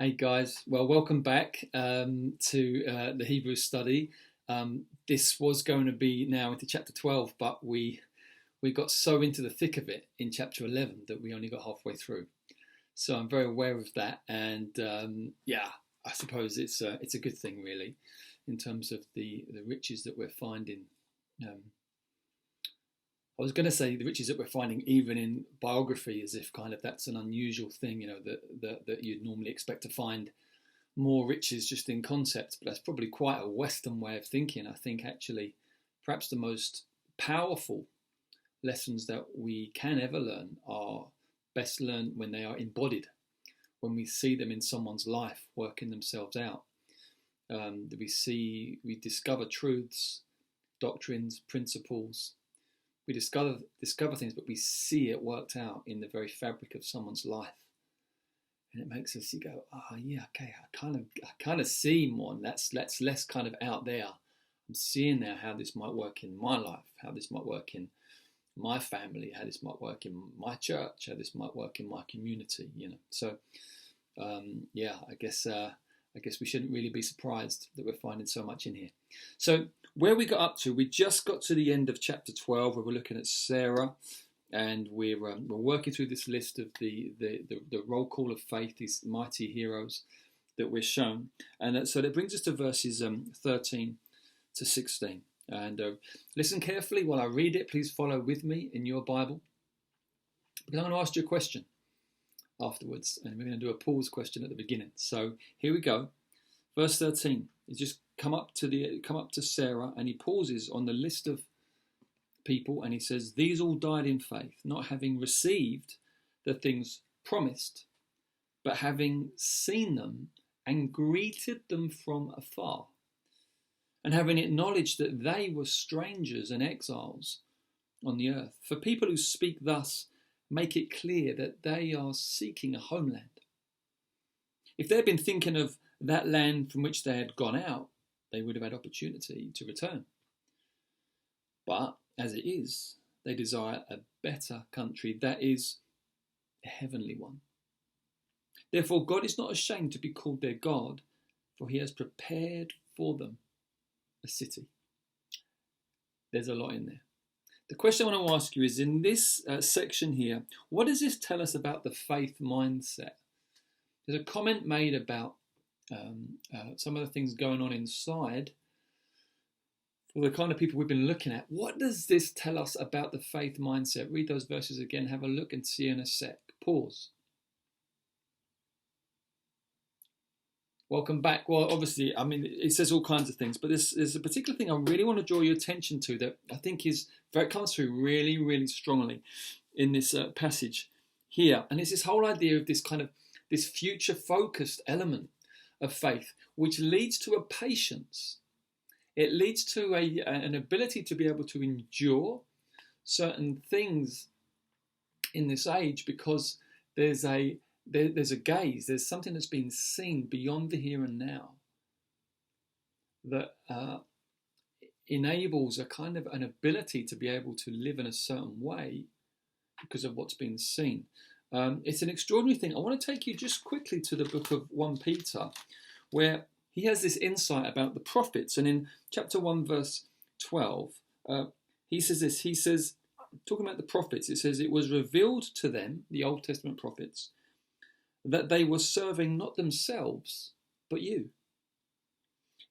Hey guys, well, welcome back to the Hebrew study. This was going to be now into chapter 12, but we got so into the thick of it in chapter 11 that we only got halfway through. So I'm very aware of that, and yeah, I suppose it's a good thing really, in terms of the riches that we're finding. Um, I was going to say the riches that we're finding even in biography, as if kind of that's an unusual thing, that you'd normally expect to find more riches just in concept, but that's probably quite a Western way of thinking. I think actually, perhaps the most powerful lessons that we can ever learn are best learned when they are embodied, when we see them in someone's life working themselves out. We discover truths, doctrines, principles. We discover things, but we see it worked out in the very fabric of someone's life, and it makes us go, oh yeah, okay, I kind of see more, and that's less kind of out there. I'm seeing now how this might work in my life, how this might work in my family, how this might work in my church, how this might work in my community. So yeah, I guess we shouldn't really be surprised that we're finding so much in here. So where we got up to, we just got to the end of chapter 12, where we're looking at Sarah, and we're working through this list of the roll call of faith, these mighty heroes that we're shown, and so that brings us to verses 13 to 16. And listen carefully while I read it. Please follow with me in your Bible, because I'm going to ask you a question afterwards, and we're going to do a pause question at the beginning. So here we go. Verse 13. He's just come up to Sarah, and he pauses on the list of people, and he says, "These all died in faith, not having received the things promised, but having seen them and greeted them from afar, and having acknowledged that they were strangers and exiles on the earth. For people who speak thus make it clear that they are seeking a homeland. If they had been thinking of that land from which they had gone out, they would have had opportunity to return. But as it is, they desire a better country, that is, a heavenly one. Therefore, God is not ashamed to be called their God, for he has prepared for them a city." There's a lot in there. The question I want to ask you is, in this section here, what does this tell us about the faith mindset? There's a comment made about some of the things going on inside for the kind of people we've been looking at. What does this tell us about the faith mindset? Read those verses again, have a look, and see in a sec. Pause. Welcome back. Well, obviously, I mean, it says all kinds of things, but there's a particular thing I really want to draw your attention to that I think comes through really, really strongly in this passage here. And it's this whole idea of this future-focused element of faith, which leads to a patience. It leads to an ability to be able to endure certain things in this age, because there's a gaze, there's something that's been seen beyond the here and now that enables a kind of an ability to be able to live in a certain way because of what's been seen. It's an extraordinary thing. I want to take you just quickly to the book of 1 Peter, where he has this insight about the prophets. And in chapter 1, verse 12, he says this. He says, talking about the prophets, it says, "It was revealed to them," the Old Testament prophets, "that they were serving not themselves, but you,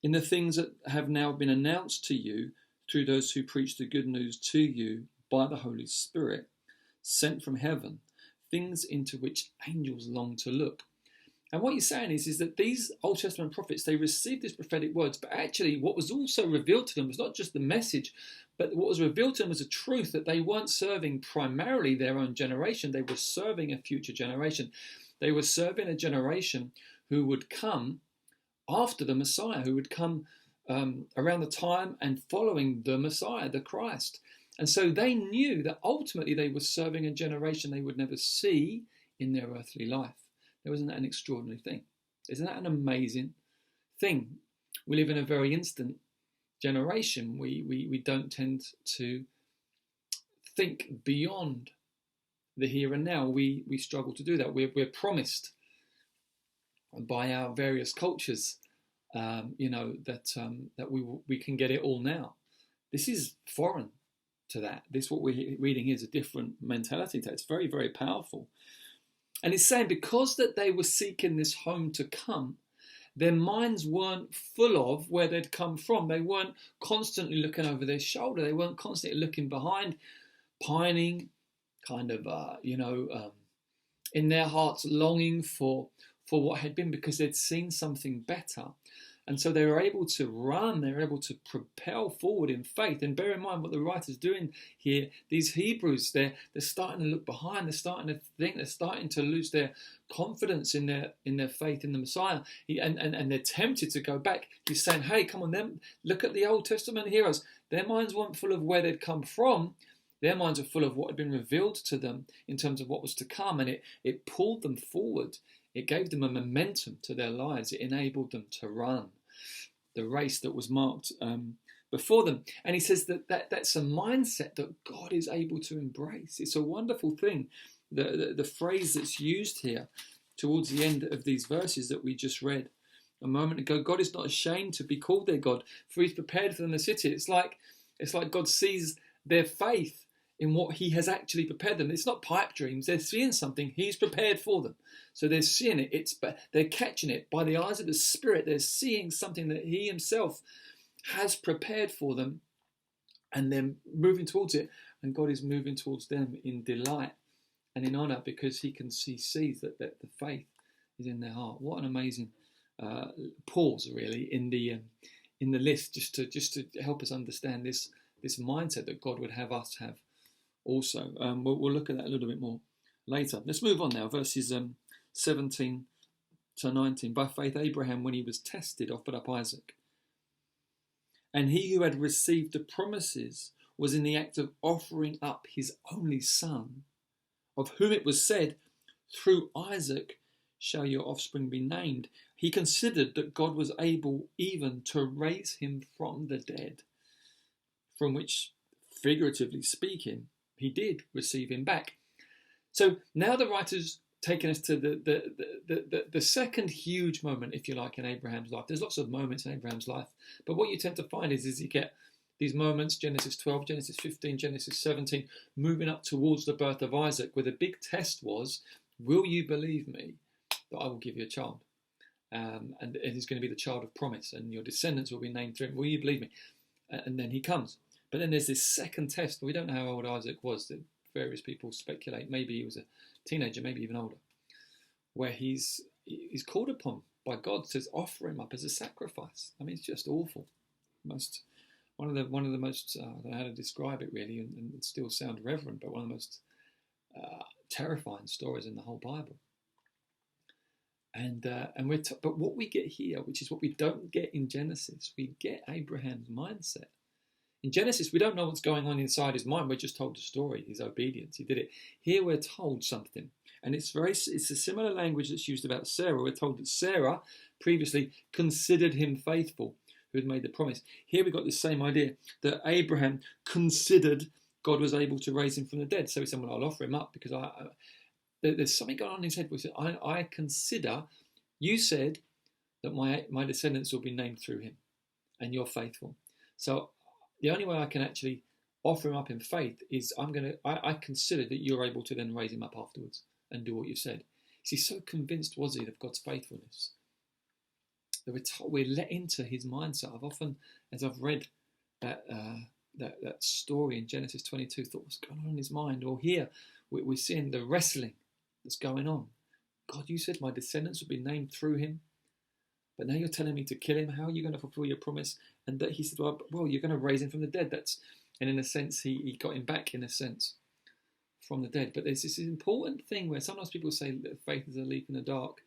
in the things that have now been announced to you through those who preach the good news to you by the Holy Spirit, sent from heaven, things into which angels long to look." And what he's saying is that these Old Testament prophets, they received these prophetic words, but actually what was also revealed to them was not just the message, but what was revealed to them was a truth that they weren't serving primarily their own generation, they were serving a future generation. They were serving a generation who would come after the Messiah, who would come around the time and following the Messiah, the Christ. And so they knew that ultimately they were serving a generation they would never see in their earthly life. Now, isn't that an extraordinary thing? Isn't that an amazing thing? We live in a very instant generation. We don't tend to think beyond the here and now. We struggle to do that. We're promised by our various cultures, that we can get it all now. This is foreign to that. This, what we're reading here, is a different mentality. It's very, very powerful. And it's saying because that they were seeking this home to come, their minds weren't full of where they'd come from. They weren't constantly looking over their shoulder. They weren't constantly looking behind, pining, kind of, in their hearts longing for what had been, because they'd seen something better. And so they were able to run, they were able to propel forward in faith. And bear in mind what the writer's doing here. These Hebrews, they're starting to look behind, they're starting to think, they're starting to lose their confidence in their faith in the Messiah. And they're tempted to go back. He's saying, hey, come on, them, look at the Old Testament heroes. Their minds weren't full of where they'd come from. Their minds were full of what had been revealed to them in terms of what was to come. And it pulled them forward. It gave them a momentum to their lives. It enabled them to run the race that was marked before them. And he says that's a mindset that God is able to embrace. It's a wonderful thing. The phrase that's used here towards the end of these verses that we just read a moment ago, God is not ashamed to be called their God, for he's prepared for them a city. It's like God sees their faith in what he has actually prepared them. It's not pipe dreams. They're seeing something he's prepared for them. So they're seeing it. They're catching it by the eyes of the Spirit. They're seeing something that he himself has prepared for them, and they're moving towards it. And God is moving towards them in delight and in honor, because he sees that the faith is in their heart. What an amazing pause, really, in the list, just to help us understand this mindset that God would have us have also. We'll look at that a little bit more later. Let's move on now, verses 17 to 19. By faith Abraham, when he was tested, offered up Isaac. And he who had received the promises was in the act of offering up his only son, of whom it was said, through Isaac shall your offspring be named. He considered that God was able even to raise him from the dead, from which, figuratively speaking, he did receive him back. So now the writer's taken us to the second huge moment, if you like, in Abraham's life. There's lots of moments in Abraham's life, but what you tend to find is you get these moments, Genesis 12, Genesis 15, Genesis 17, moving up towards the birth of Isaac, where the big test was, will you believe me that I will give you a child? And he's going to be the child of promise, and your descendants will be named through him. Will you believe me? And then he comes. But then there's this second test. We don't know how old Isaac was. That various people speculate. Maybe he was a teenager, maybe even older, where he's called upon by God to offer him up as a sacrifice. I mean, it's just awful. One of the most I don't know how to describe it really, and it still sound reverent, but one of the most terrifying stories in the whole Bible. But what we get here, which is what we don't get in Genesis, we get Abraham's mindset. In Genesis, we don't know what's going on inside his mind. We're just told the story, his obedience. He did it. Here we're told something. And it's a similar language that's used about Sarah. We're told that Sarah previously considered him faithful, who had made the promise. Here we've got the same idea, that Abraham considered God was able to raise him from the dead. So he said, well, I'll offer him up because there's something going on in his head. Where he said, I consider, you said that my descendants will be named through him, and you're faithful. So the only way I can actually offer him up in faith is I consider that you're able to then raise him up afterwards and do what you've said. See, so convinced was he of God's faithfulness that we're let into his mindset. I've often, as I've read that story in Genesis 22, thought, what's going on in his mind? Or here, we're seeing the wrestling that's going on. God, you said my descendants would be named through him, but now you're telling me to kill him. How are you going to fulfill your promise? And that he said, well, you're going to raise him from the dead. And in a sense, he got him back, in a sense, from the dead. But there's this important thing where sometimes people say that faith is a leap in the dark.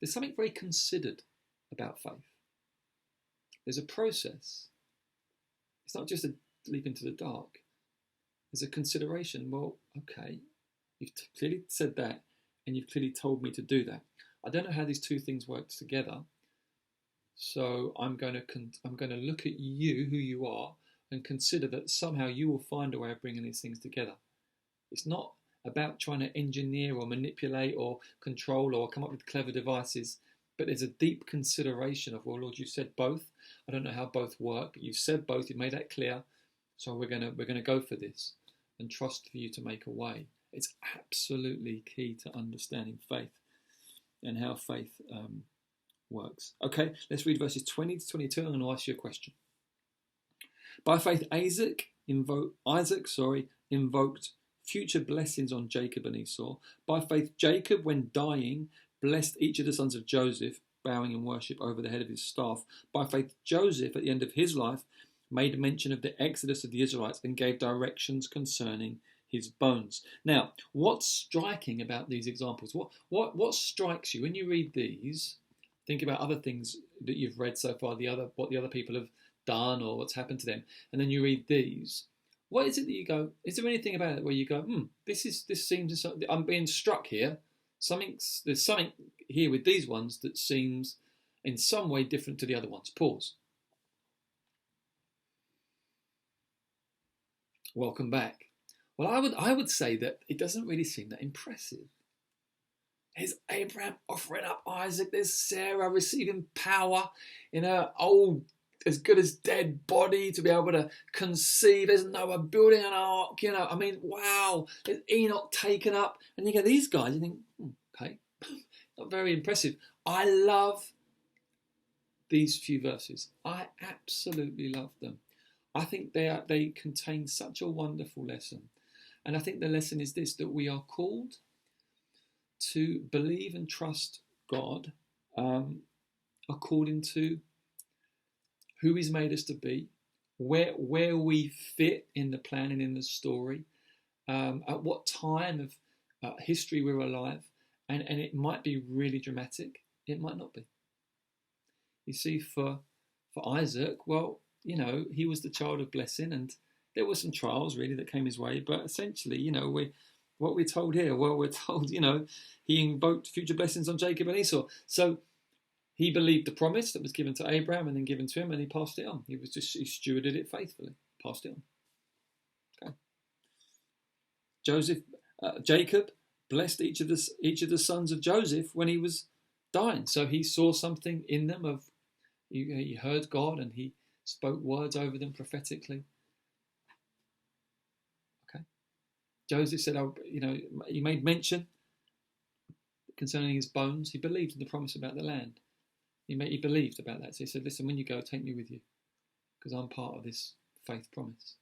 There's something very considered about faith. There's a process. It's not just a leap into the dark. There's a consideration. Well, okay, you've clearly said that, and you've clearly told me to do that. I don't know how these two things work together. So I'm going to look at you, who you are, and consider that somehow you will find a way of bringing these things together. It's not about trying to engineer or manipulate or control or come up with clever devices. But there's a deep consideration of, well, Lord, you said both. I don't know how both work, but you've said both. You've made that clear. So we're gonna go for this and trust for you to make a way. It's absolutely key to understanding faith and how faith works. Okay, let's read verses 20 to 22. I'm going to ask you a question. By faith, Isaac invoked future blessings on Jacob and Esau. By faith, Jacob, when dying, blessed each of the sons of Joseph, bowing in worship over the head of his staff. By faith, Joseph, at the end of his life, made mention of the exodus of the Israelites and gave directions concerning his bones. Now, what's striking about these examples? What strikes you when you read these? Think about other things that you've read so far, what the other people have done or what's happened to them, and then you read these. What is it that you go? Is there anything about it where you go, this seems, I'm being struck here. There's something here with these ones that seems in some way different to the other ones. Pause. Welcome back. Well, I would say that it doesn't really seem that impressive. There's Abraham offering up Isaac. There's Sarah receiving power in her old, as good as dead body to be able to conceive. There's Noah building an ark. I mean, wow. There's Enoch taken up. And you get these guys, you think, okay, not very impressive. I love these few verses. I absolutely love them. I think they contain such a wonderful lesson. And I think the lesson is this, that we are called to believe and trust God according to who He's made us to be, where we fit in the plan and in the story, at what time of history we're alive, and it might be really dramatic, it might not be. You see, for Isaac, well, he was the child of blessing, and there were some trials really that came his way, but essentially, what we're told here, we're told, he invoked future blessings on Jacob and Esau. So he believed the promise that was given to Abraham and then given to him, and he passed it on. He stewarded it faithfully, passed it on. Okay. Jacob blessed each of the sons of Joseph when he was dying. So he saw something in them he heard God and he spoke words over them prophetically. Okay. Joseph said, he made mention concerning his bones. He believed in the promise about the land. He believed about that. So he said, listen, when you go, take me with you, because I'm part of this faith promise.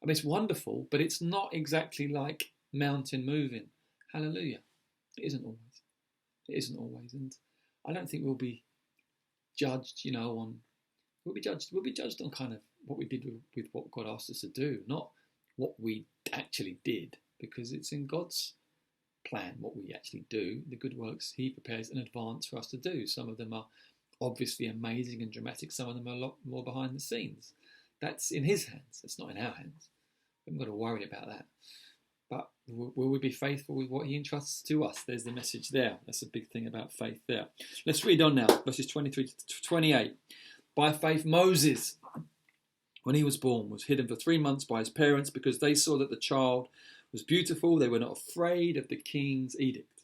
I mean, it's wonderful, but it's not exactly like mountain moving. Hallelujah. It isn't always. It isn't always. And I don't think we'll be judged, we'll be judged on kind of what we did with what God asked us to do, not what we actually did, because it's in God's plan what we actually do. The good works He prepares in advance for us to do. Some of them are obviously amazing and dramatic. Some of them are a lot more behind the scenes. That's in His hands. It's not in our hands. We haven't got to worry about that. But will we be faithful with what He entrusts to us? There's the message there. That's a big thing about faith there. Let's read on now, verses 23 to 28. By faith, Moses, when he was born, was hidden for 3 months by his parents because they saw that the child was beautiful. They were not afraid of the king's edict.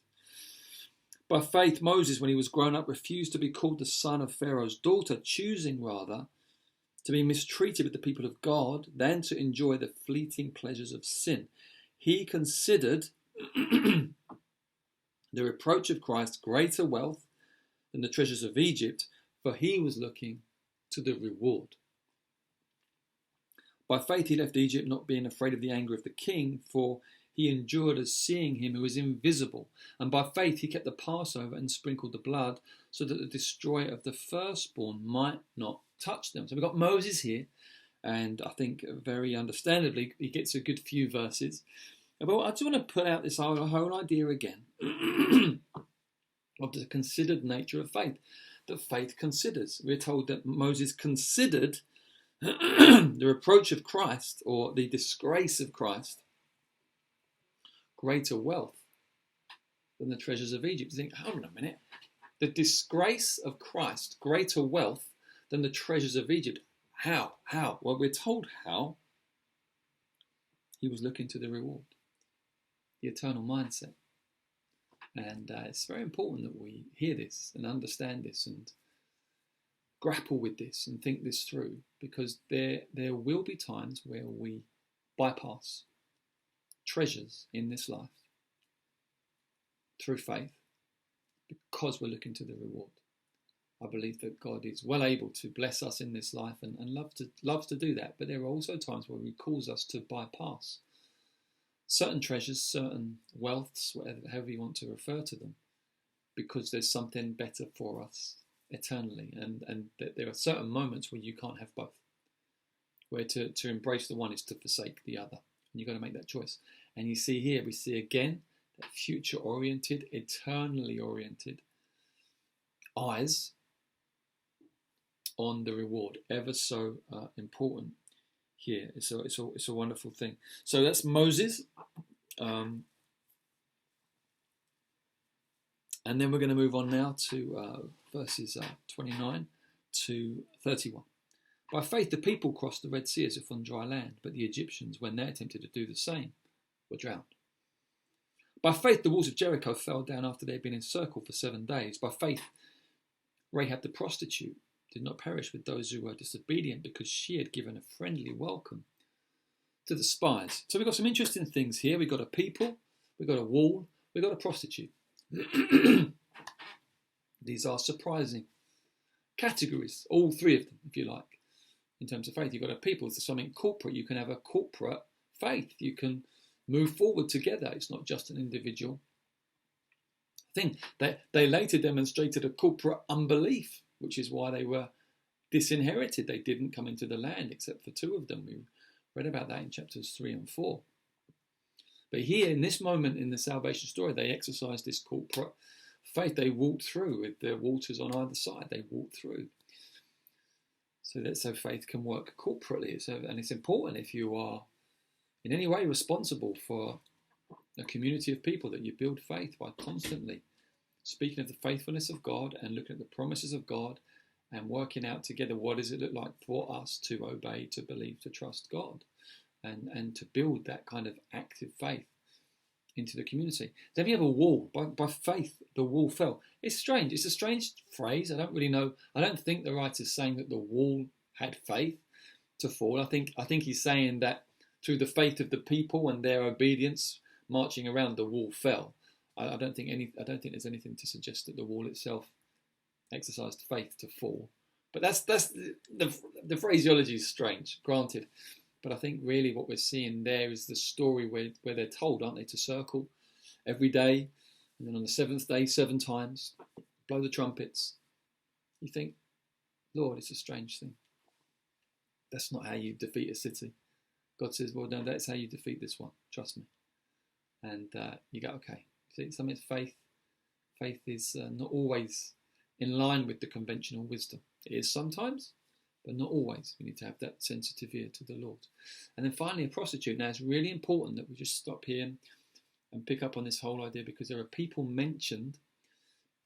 By faith, Moses, when he was grown up, refused to be called the son of Pharaoh's daughter, choosing rather to be mistreated with the people of God than to enjoy the fleeting pleasures of sin. He considered the reproach of Christ greater wealth than the treasures of Egypt, for he was looking to the reward. By faith he left Egypt, not being afraid of the anger of the king, for he endured as seeing him who is invisible. And by faith he kept the Passover and sprinkled the blood, so that the destroyer of the firstborn might not touch them. So we've got Moses here, and I think very understandably he gets a good few verses. But I just want to put out this whole idea again of the considered nature of faith, that faith considers. We're told that Moses considered the reproach of Christ, or the disgrace of Christ, greater wealth than the treasures of Egypt. You think, hold on a minute, the disgrace of Christ, greater wealth than the treasures of Egypt. How? Well, we're told how. He was looking to the reward, the eternal mindset. And it's very important that we hear this and understand this and grapple with this and think this through, because there will be times where we bypass treasures in this life through faith because we're looking to the reward. I believe that God is well able to bless us in this life and loves to do that, but there are also times where he calls us to bypass certain treasures, certain wealths, however you want to refer to them, because there's something better for us eternally, and there are certain moments where you can't have both, where to embrace the one is to forsake the other, and you've got to make that choice. And you see here, we see again that future oriented, eternally oriented eyes on the reward, ever so important here. It's a wonderful thing. So that's Moses, and then we're going to move on now to verses 29 to 31. By faith, the people crossed the Red Sea as if on dry land, but the Egyptians, when they attempted to do the same, were drowned. By faith, the walls of Jericho fell down after they had been encircled for 7 days. By faith, Rahab the prostitute did not perish with those who were disobedient, because she had given a friendly welcome to the spies. So we've got some interesting things here. We've got a people, we've got a wall, we've got a prostitute. These are surprising categories, all three of them, if you like, in terms of faith. You've got a people, it's something corporate. You can have a corporate faith. You can move forward together. It's not just an individual thing. They later demonstrated a corporate unbelief, which is why they were disinherited. They didn't come into the land except for 2 of them. We read about that in chapters 3 and 4. But here, in this moment in the salvation story, they exercised this corporate faith. They walked through with the waters on either side. They walked through. So faith can work corporately. And it's important, if you are in any way responsible for a community of people, that you build faith by constantly speaking of the faithfulness of God and looking at the promises of God and working out together what does it look like for us to obey, to believe, to trust God, and to build that kind of active faith into the community. Then you have a wall. By faith, the wall fell. It's strange. It's a strange phrase. I don't really know. I don't think the writer's saying that the wall had faith to fall. I think he's saying that through the faith of the people and their obedience marching around, the wall fell. I don't think there's anything to suggest that the wall itself exercised faith to fall. But that's the phraseology is strange, granted. But I think really what we're seeing there is the story where they're told, aren't they, to circle every day, and then on the 7th day 7 times, blow the trumpets. You think, Lord, it's a strange thing. That's not how you defeat a city. God says, well, no, that's how you defeat this one. Trust me. And you go, okay. See, something's faith. Faith is not always in line with the conventional wisdom. It is sometimes, but not always. We need to have that sensitive ear to the Lord. And then finally, a prostitute. Now, it's really important that we just stop here and pick up on this whole idea, because there are people mentioned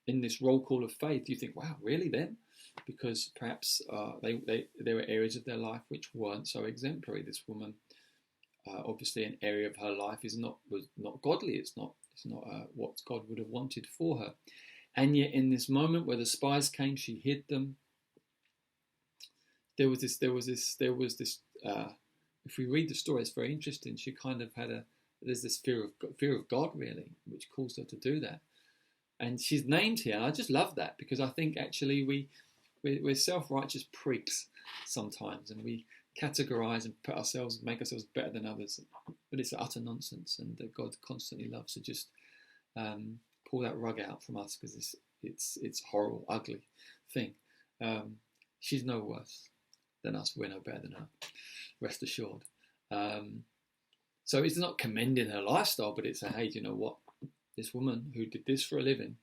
in this roll call of faith. You think, wow, really them? Because perhaps there were areas of their life which weren't so exemplary. This woman, obviously, an area of her life was not godly. It's not what God would have wanted for her. And yet, in this moment where the spies came, she hid them. There was this. If we read the story, it's very interesting. She kind of there's this fear of God, really, which caused her to do that. And she's named here, and I just love that, because I think actually we're self-righteous prigs sometimes, and we categorize and make ourselves better than others. But it's utter nonsense, and God constantly loves to just pull that rug out from us, because it's horrible, ugly thing. She's no worse than us. We're no better than her. Rest assured. So it's not commending her lifestyle, but it's hey, do you know what? This woman who did this for a living,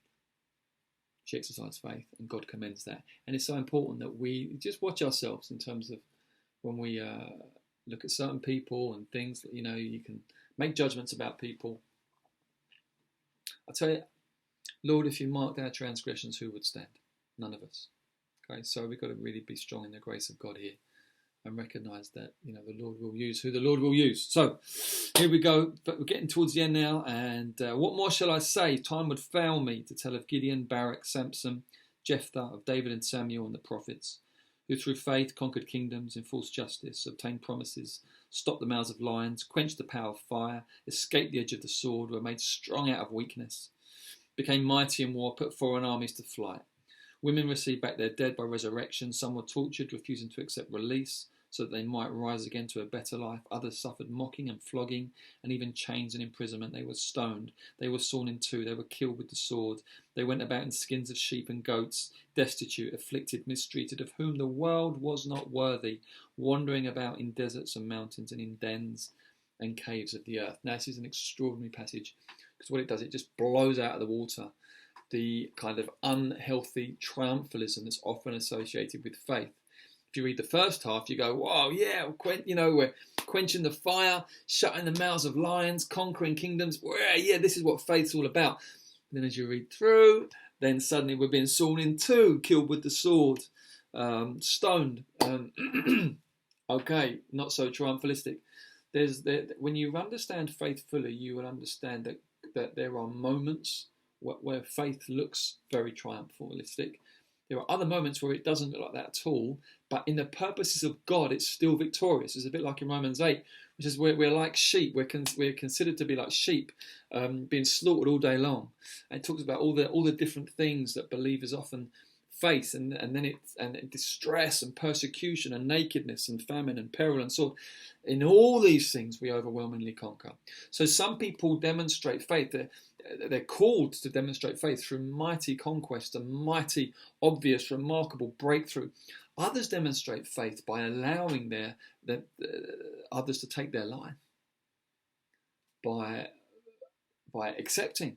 she exercised faith, and God commends that. And it's so important that we just watch ourselves in terms of when we look at certain people and things. You can make judgments about people. I tell you, Lord, if you marked our transgressions, who would stand? None of us. Okay, so we've got to really be strong in the grace of God here. and recognise that, the Lord will use who the Lord will use. So here we go. But we're getting towards the end now. And what more shall I say? Time would fail me to tell of Gideon, Barak, Samson, Jephthah, of David and Samuel and the prophets, who through faith conquered kingdoms, enforced justice, obtained promises, stopped the mouths of lions, quenched the power of fire, escaped the edge of the sword, were made strong out of weakness, became mighty in war, put foreign armies to flight. Women received back their dead by resurrection. Some were tortured, refusing to accept release, so that they might rise again to a better life. Others suffered mocking and flogging, and even chains and imprisonment. They were stoned. They were sawn in two. They were killed with the sword. They went about in skins of sheep and goats, destitute, afflicted, mistreated, of whom the world was not worthy, wandering about in deserts and mountains and in dens and caves of the earth. Now, this is an extraordinary passage, because what it does, it just blows out of the water the kind of unhealthy triumphalism that's often associated with faith. If you read the first half, you go, "Wow, yeah, we're quenching the fire, shutting the mouths of lions, conquering kingdoms. Well, yeah, this is what faith's all about." And then as you read through, then suddenly we're being sawn in two, killed with the sword, stoned. Okay, not so triumphalistic. When you understand faith fully, you will understand that there are moments where faith looks very triumphalistic. There are other moments where it doesn't look like that at all, but in the purposes of God, it's still victorious. It's a bit like in Romans 8, which is we're like sheep. We're considered to be like sheep, being slaughtered all day long. And it talks about all the different things that believers often face, and then distress and persecution and nakedness and famine and peril and sword. In all these things, we overwhelmingly conquer. So some people demonstrate faith. They're called to demonstrate faith through mighty conquest and mighty, obvious, remarkable breakthrough. Others demonstrate faith by allowing others to take their line, by accepting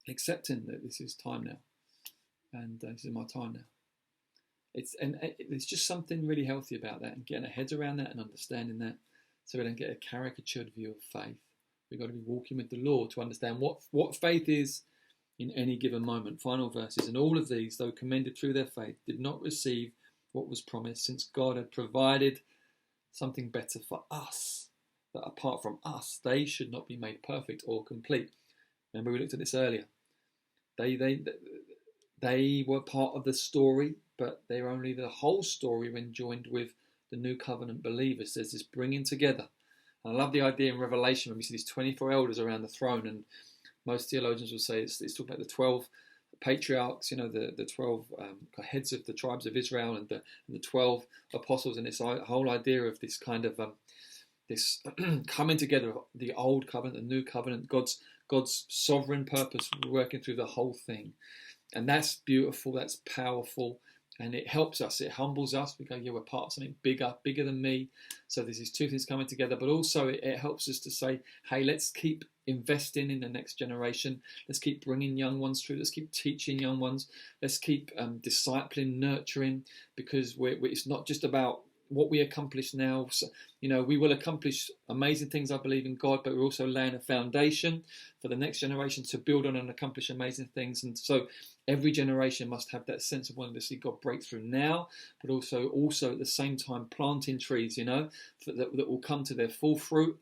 that this is time now, and this is my time now. There's just something really healthy about that, and getting our heads around that and understanding that, so we don't get a caricatured view of faith. We've got to be walking with the Lord to understand what faith is in any given moment. Final verses. And all of these, though commended through their faith, did not receive what was promised, since God had provided something better for us, that apart from us, they should not be made perfect or complete. Remember, we looked at this earlier. They were part of the story, but they're only the whole story when joined with the new covenant believers. There's this bringing together. I love the idea in Revelation when we see these 24 elders around the throne, and most theologians will say it's talking about the 12 patriarchs, the 12 heads of the tribes of Israel, and the 12 apostles, and this whole idea of this kind of this coming together of the old covenant, the new covenant, God's sovereign purpose working through the whole thing. And that's beautiful, that's powerful. And it helps us, it humbles us. We go, yeah, we're part of something bigger than me. So there's these two things coming together, but also it helps us to say, hey, let's keep investing in the next generation. Let's keep bringing young ones through. Let's keep teaching young ones. Let's keep discipling, nurturing, because it's not just about what we accomplish now. So, we will accomplish amazing things, I believe, in God, but we're also laying a foundation for the next generation to build on and accomplish amazing things. And so every generation must have that sense of wanting to see God break through now, but also at the same time planting trees, that will come to their full fruit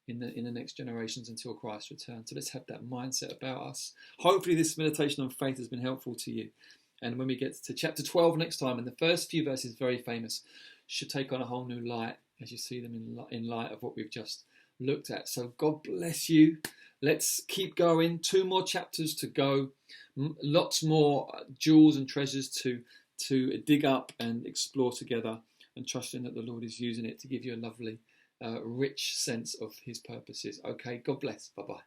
in the next generations until Christ returns. So let's have that mindset about us. Hopefully this meditation on faith has been helpful to you. And when we get to chapter 12 next time, and the first few verses, very famous, should take on a whole new light as you see them in light of what we've just looked at. So God bless you. Let's keep going. 2 more chapters to go. Lots more jewels and treasures to dig up and explore together, and trusting that the Lord is using it to give you a lovely, rich sense of his purposes. Okay, God bless. Bye-bye.